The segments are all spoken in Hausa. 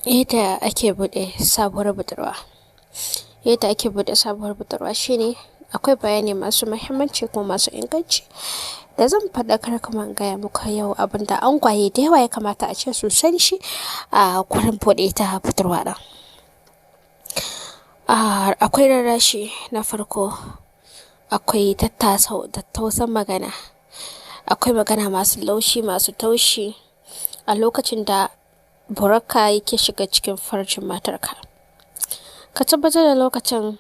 Yadda ake bude sabuwar budurwa. Yadda ake bude sabuwar budurwa shine akwai bayani masu muhimmanci kuma masu inganci da zan faɗakar kuma in gaya muku yau abinda angwaye da yawa ya kamata a ce su san shi a gurin bude ta budurwa ɗin. Akwai rarrashi na farko, akwai tattausan magana, akwai magana masu laushi masu taushi a lokacin da buraka yake shiga cikin farjin matarka. Ka tabbatar da lokacin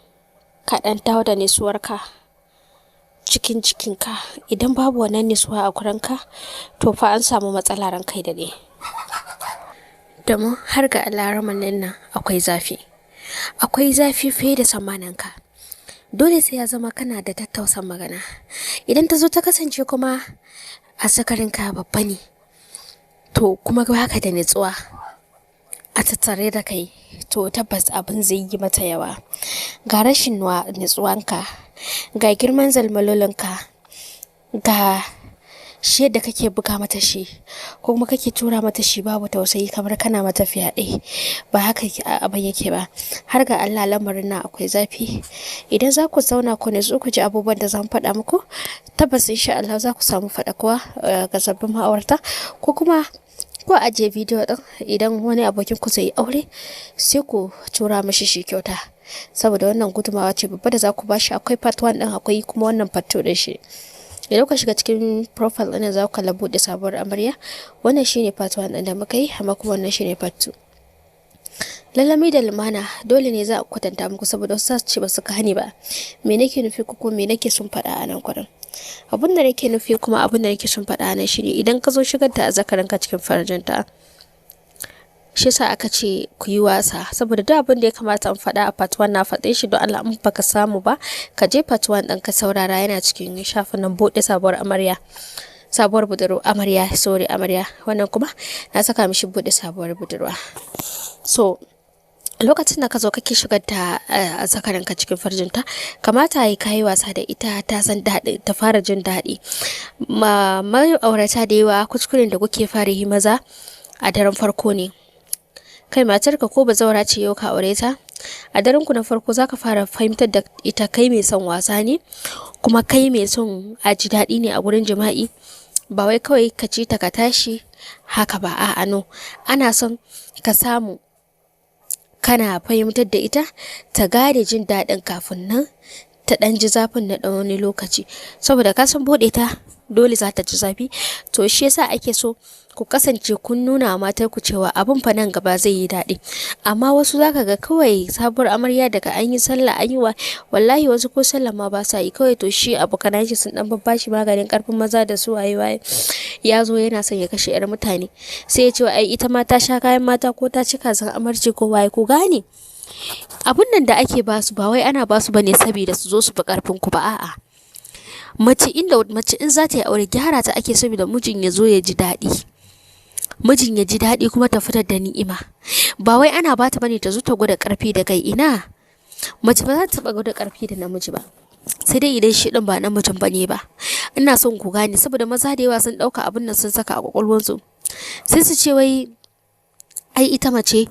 ka ɗan dawo da nisuwarka cikin jikinka. Idan babu wannan nisuwa a gurinka, to fa an samu matsala ran kai daɗe. Domin har ga alaraman nan akwai zafi. Akwai zafi fiye da tsammaninka. Dole sai ya zama kana da tattausan magana. Idan ta zo ta kasance kuma a sakarinka babba ne, to kuma baka da nutsuwa a tattare da kai, to tabbas abin zai yi mata yawa. Ga rashin nutsuwanka, ga girman zalmalolinka, ga shi yadda kake buga mata shi ko kuma kake tura mata shi babu tausayi kamar kana mata fyaɗe. Ba haka abin yake ba. Har ga Allah lamarin nan akwai zafi. Idan za ku zauna ku nutsu ku ji abubuwan da zan faɗa muku, tabbas insha Allah za ku samu faɗakuwa ga sabbin ma'aurata ko kuma ko ajiye bidiyo ɗin idan wani abokin ku zai aure sai ku tura mishi shi kyauta, saboda wannan gudumawa ce babba da za ku bashi. Akwai part 1 ɗin, akwai kuma wannan part 2 ɗin shi. Idan ka shiga cikin profile ɗin za ku kalla bude sabuwar amarya, wannan shine part 1 ɗin da muka yi, amma kuma wannan shine part 2. Lallami da lumana dole ne za a kwatanta muku, saboda wasu ce ba su gane ba me nake nufi ko me nake son faɗa a nan gurin. Abin da nake nufi kuma abin da nake son faɗa nan shine idan ka zo shigar da azzakarinka cikin farjinta, shi yasa aka ce ku yi wasa, saboda duk abin da ya kamata in faɗa a part 1 na faɗe shi. Don Allah in baka samu ba ka je part 1 ɗin ka saurara, yana cikin shafin nan bude sabuwar amarya, sabuwar budurwa amarya, sorry amarya, wannan kuma na saka mishi bude sabuwar budurwa. So lokacin da ka zo kake shigar da azzakarinka cikin farjinta, kamata yi kayi wasa da ita, ta san daɗi, ta fara jin daɗi. Ma'aurata da yawa kuskuren da kuke fara yi maza a daren farko ne. Kai matarka ko bazawara ce yau ka aure ta, a daren ku na farko zaka fara fahimtar da ita kai mai son wasa ne, kuma kai mai son a ji daɗi ne a gurin jima'i. Ba wai kawai ka ci ta ka tashi haka ba, a'a no, ana son ka samu kana fahimtar da ita ta gane jin daɗin kafin nan ta ɗan ji zafin na ɗan wani lokaci, saboda ka san buɗe ta dole za ta ji zafi. To shi yasa ake so ku kasance kun nuna wa matar ku cewa abin fa nan gaba zai yi daɗi. Amma wasu zaka ga kawai sabuwar amarya daga an yi sallah an yi wallahi wasu ko sallah ma ba sa yi, kawai to shi abokanan shi sun dan babbashi maganin karfin maza da su waye ya zo yana son ya kashe yar mutane, sai ya ce ai ita ma ta sha kayan mata ko ta cika zan amarci ko waye. Ku gane abun nan da ake basu ba wai ana basu bane saboda su zo su fi karfin ku ba, a'a. Mace in za ta yi aure gyara ta ake saboda mijin ya zo ya ji daɗi, mijin ya ji daɗi kuma ta fitar da ni'ima. Ba wai ana bata bane ta zo ta gwada karfi da kai, ina. Mace ba za ta taɓa gwada karfi da namiji ba, sai dai idan shi ɗin ba namijin bane ba. Ina son ku gane, saboda maza da yawa sun ɗauka abin nan sun saka a kwakwalwarsu, sai su ce wai ai ita mace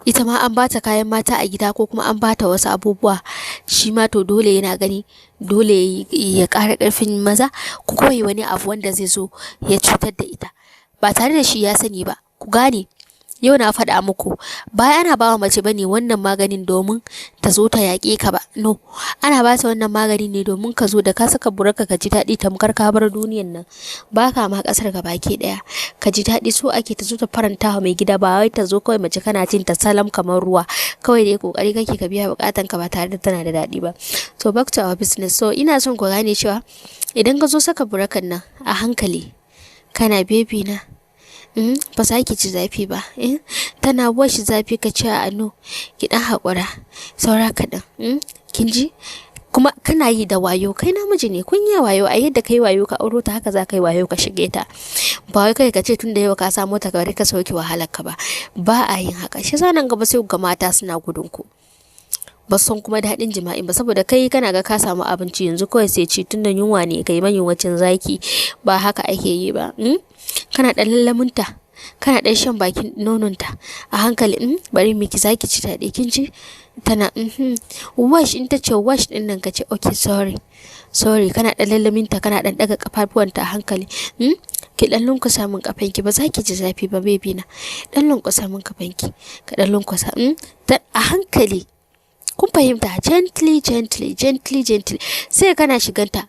ita ma an bata kayan mata a gida ko kuma an bata wasu abubuwa, shi ma to dole yana gani dole ya ƙara ƙarfin maza ko kawai wani abu wanda zai zo ya cutar da ita ba tare da shi ya sani ba. Ku gane, yau na faɗa muku ba ana bawa mace bane wannan maganin domin ta zo ta yaƙe ka ba, no, ana ba ta wannan magani ne domin ka zo da ka saka buraka ka ji daɗi tamkar ka bar duniyan nan, ba ka ma ƙasar ga baki ɗaya ka ji daɗi. So ake ta zo ta faranta wa mai gida, ba wai ta zo kawai mace kana cin ta salam kamar ruwa, kawai dai kokari kake ka biya bukatan ka ba tare da tana da daɗi ba. So back to our business. So ina son ku gane cewa idan ka zo saka burakan nan a hankali, kana baby na ba za ki ji zafi ba, tana washi zafi ka ce a no ki dan haƙura saura kaɗan, kin ji. Kuma kana yi da wayo, kai namiji ne, kun yi wayo. A yadda kai wayo ka auro ta, haka za ka yi wayo ka shige ta. Ba wai kai ka ce tun da yau ka samu ta gari ka sauki wahalar ka ba, ba a yin haka. Shi sa nan gaba sai ga mata suna gudun ku, ba san kuma daɗin jima'i ba, saboda kai kana ga ka samu abinci yanzu kawai sai ci tunda yunwa ne kai mayunwacin zaki. Ba haka ake yi ba. Kana ɗan lallaminta kana dan shan bakin nononta a hankali, bari miki zaki ci daɗi kin ji, tana wash, in ta ce wash din nan ka ce okay sorry, kana dan lallaminta, kana dan daga kafafuwanta a hankali, ki dan lunkusa min kafanki, ba za ki ji zafi ba baby na, dan lunkusa min kafanki, ka dan lunkusa a hankali, kun fahimta, gently sai kana shiganta.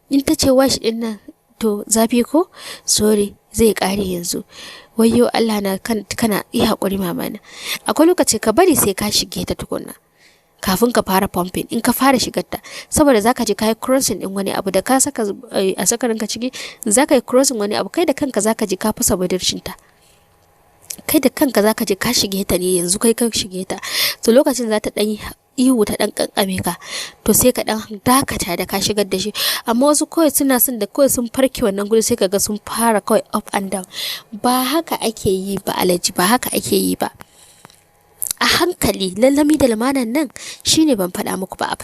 In ta ce wash din nan to zafi ko, sorry zai kare yanzu, wayyo Allah na, kana yi hakuri mama na, akwai lokaci ka bari sai ka shige ta tukunna kafin ka fara pumping. In ka fara shigar ta, saboda zaka ji kai crossing din wani abu da ka saka a sakarin ka ciki, zaka yi crossing wani abu, kai da kanka zaka ji ka fasa budurcin ta, kai da kanka zaka ji ka shige ta ne yanzu, kai ka shige ta, to lokacin za ta dan ihu, ta dan kankame ka, to sai ka dan dakata da ka shigar da shi. Amma wasu kawai suna son da kawai sun farke wannan gudu sai kaga sun fara kawai up and down. Ba haka ake yi ba alaji, ba haka ake yi ba. A hankali, lallami da lamanan nan shine ban faɗa muku ba a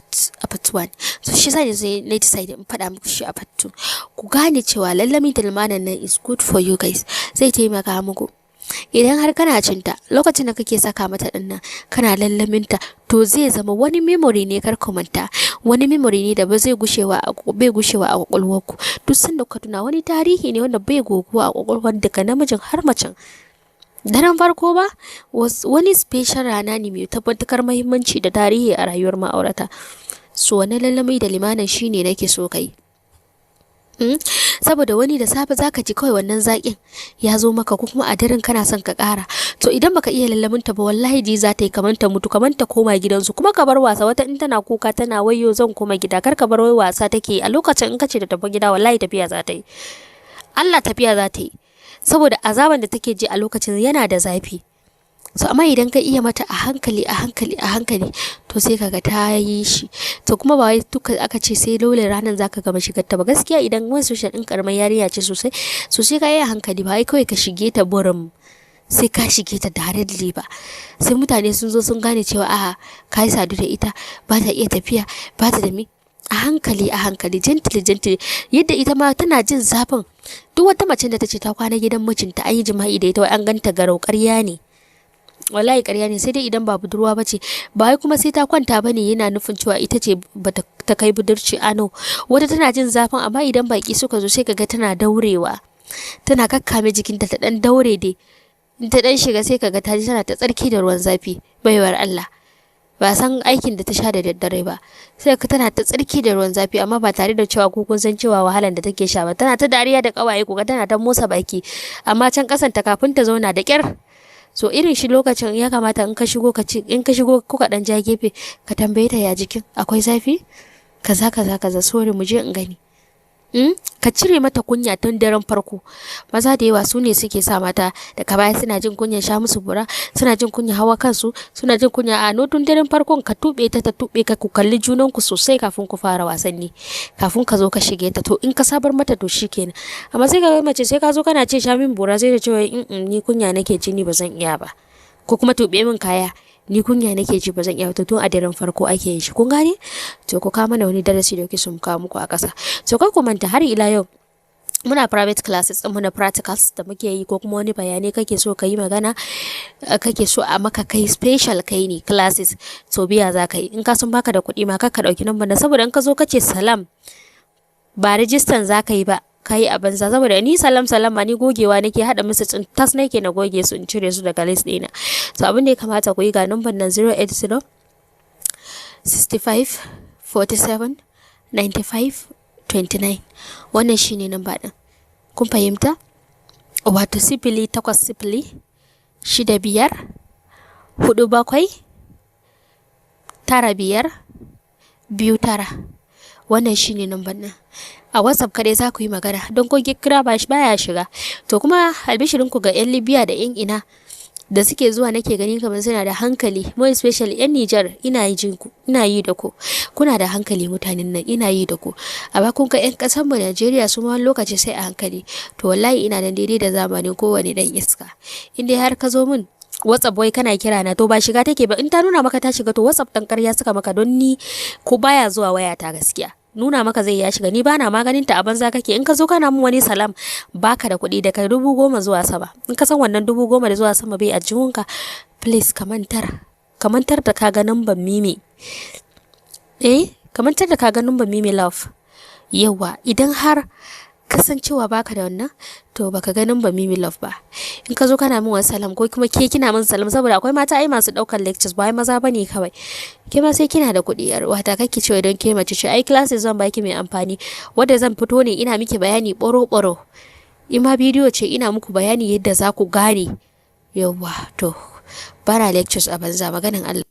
part 1, so shi sai na decide in faɗa muku shi a part 2. Ku gane cewa lallami da lamanan nan is good for you guys, zai taimaka muku. Idan har kana cinta lokacin da kake saka mata dinnan, kana lallaminta, to zai zama wani memory ne, kar ku manta, wani memory ne da bai gushewa a kwakwalwarku. Duk sanda ka tuna, wani tarihi ne wanda bai goguwa a kwakwalwar daga namijin har macen. Daren farko ba wani special rana ne mai tabbatar muhimmanci da tarihi a rayuwar ma'aurata. So wani lallami da limanan shine nake so kai. Saboda wani da safe zaka ji kawai wannan zakin ya zo maka, ko kuma a daren kana son ka ƙara, to idan baka iya lallaminta ba wallahi ji za ta yi kamar ta mutu, kamar ta koma gidansu. Kuma ka bar wasa, wata in tana kuka tana wayyo zan koma gida, kar ka bar wai wasa take a lokacin. In ka ce da tafi gida wallahi tafiya za ta yi, Allah tafiya za ta yi, saboda azaban da take ji a lokacin yana da zafi. So amma idan ka iya mata a hankali to sai kaga ta yi shi. To kuma ba wai duka aka ce sai dole ranar zaka gama shigar ta ba, gaskiya idan wani social din karamar yarinya ce sosai ka yi a hankali, ba wai kawai ka shige ta burin sai ka shige ta directly ba, sai mutane sun zo sun gane cewa ka yi sadu da ita, ba ta iya tafiya, ba ta da a hankali gently, yadda ita ma tana jin zafin. Duk wata mace da ta ce ta kwana gidan mijinta an yi jima'i da ita, wai an ganta garau, ƙarya ne, wallahi ƙarya ne. Sai dai idan ba budurwa bace, ba wai kuma sai ta kwanta bane yana nufin cewa ita ce bata ta kai budurci. Ano, wata tana jin zafin, amma idan baki suka zo sai kaga tana daurewa, tana kakkame jikinta ta dan daure dai, in ta dan shiga sai kaga ta ji tana ta tsarki da ruwan zafi. Baiwar Allah, ba san aikin da ta sha da daddare ba, sai ka tana ta tsarki da ruwan zafi, amma ba tare da cewa ko kun san cewa wahalan da take sha ba. Tana ta dariya da kawaye, ko tana ta motsa baki, amma can kasan ta kafin ta zauna da kyar. So irin shi lokacin ya kamata in ka shigo kuka dan ja gefe, ka tambaye ta ya jikin, akwai zafi, kaza sorry mu je in gani. Ka cire mata kunya tun daren farko. Maza da yawa su ne suke sa mata daga baya suna jin kunya sha musu bura, suna jin kunya hawa kansu, suna jin kunya a no tun daren farkon ka tube ta tube ka, ku kalli junan ku sosai kafin ku fara wasanni, kafin ka zo ka shige ta. To in ka sabar mata to shikenan. Amma sai ka mace sai ka zo kana ce sha min bura, sai ta ce ni kunya nake ji, ni ba zan iya ba, ko kuma tube min kaya, ni kunya nake ji ba zan iya. Tun a daren farko ake yin shi, kun gane? To ku kawo mana wani darasi da yake so mu kawo muku a ƙasa. So kar ku manta, har ila yau muna private classes din, muna practicals da muke yi, ko kuma wani bayani kake so ka yi magana, kake so a maka kai special kai ne classes, so biya za ka yi. In ka san baka da kuɗi ma ka ɗauki number na, saboda in ka zo kace salam ba register za ka yi ba, kai a banza. Saboda ni salam ma ni gogewa nake, hada musu tas nake na goge su in cire su daga list ɗina. So abin da ya kamata ku yi, ga number nan 080 65 47 95 29, wannan shine number din. Kun fahimta? Wato 0800 65 47 95 29, wannan shine number din. A WhatsApp kadai za ku yi magana, don ko kira baya shiga. To kuma albishirin ku ga 'yan Libya da 'yan ina da suke zuwa, nake gani kamar suna da hankali, more especially 'yan Nijar, ina yi da ku, kuna da hankali mutanen nan, ina yi da ku. Amma kun ga 'yan ƙasar mu Najeriya su ma lokaci sai a hankali. To wallahi ina nan daidai da zamanin kowane dan iska. In dai har ka zo min WhatsApp wai kana kira na, to ba shiga take ba. In ta nuna maka ta shiga, to WhatsApp dan ƙarya suka maka, don ni ko baya zuwa waya ta gaskiya. nuna maka zai ya shiga. Ni bana maganin ta a banza kake. In ka zo kana mun wani salam baka da kuɗi daga 10,000 zuwa sama. In ka san wannan 10,000 da zuwa sama bai a jihunka, please ka mantar da ka ga number Mimi. Ka mantar da ka ga number Mimi love. Yawa idan har kasancewa baka da wannan to baka ga number Mimi love ba. In ka zo kana min wani salam ko kuma ke kina min salam, saboda akwai mata ai masu daukar lectures ba ai maza bane kawai. Ke ma sai kina da kuɗi yar wata kake cewa idan ke mace ce ai classes zan baki mai amfani wanda zan fito ne ina miki bayani boro in ma bidiyo ce ina muku bayani yadda za ku gane. Yawa to bara lectures a banza maganin Allah.